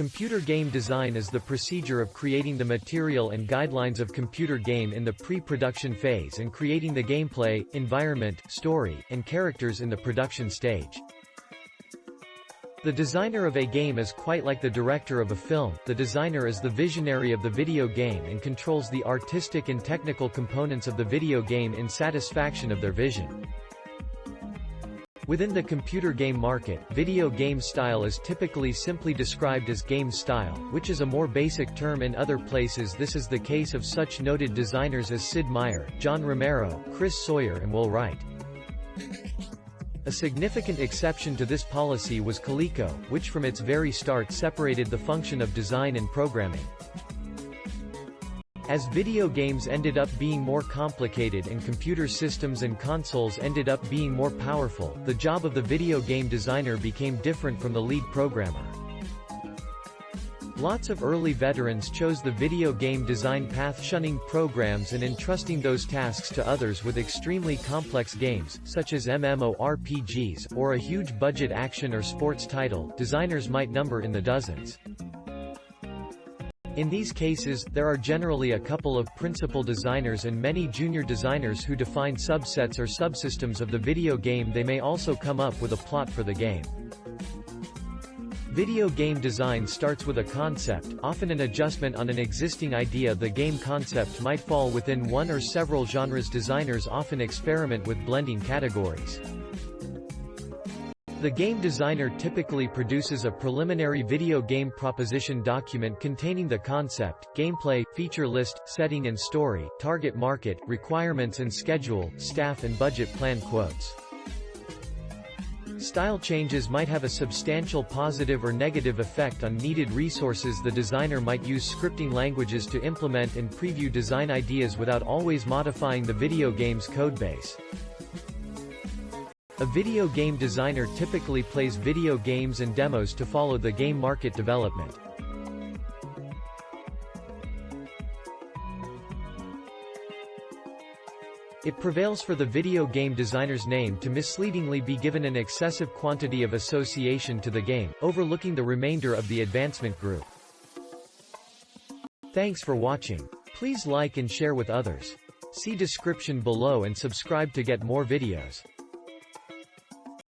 Computer game design is the procedure of creating the material and guidelines of computer game in the pre-production phase and creating the gameplay, environment, story, and characters in the production stage. The designer of a game is quite like the director of a film. The designer is the visionary of the video game and controls the artistic and technical components of the video game in satisfaction of their vision. Within the computer game market, video game style is typically simply described as game style, which is a more basic term. In other places this is the case of such noted designers as Sid Meier, John Romero, Chris Sawyer and Will Wright. A significant exception to this policy was Coleco, which from its very start separated the function of design and programming. As video games ended up being more complicated and computer systems and consoles ended up being more powerful, the job of the video game designer became different from the lead programmer. Lots of early veterans chose the video game design path, shunning programs and entrusting those tasks to others. With extremely complex games, such as MMORPGs, or a huge budget action or sports title, designers might number in the dozens. In these cases, there are generally a couple of principal designers and many junior designers who define subsets or subsystems of the video game. They may also come up with a plot for the game. Video game design starts with a concept, often an adjustment on an existing idea. The game concept might fall within one or several genres. Designers often experiment with blending categories. The game designer typically produces a preliminary video game proposition document containing the concept, gameplay, feature list, setting and story, target market, requirements and schedule, staff and budget plan. Quotes. Style changes might have a substantial positive or negative effect on needed resources. The designer might use scripting languages to implement and preview design ideas without always modifying the video game's codebase. A video game designer typically plays video games and demos to follow the game market development. It prevails for the video game designer's name to misleadingly be given an excessive quantity of association to the game, overlooking the remainder of the advancement group. Thanks for watching. Please like and share with others. See description below and subscribe to get more videos.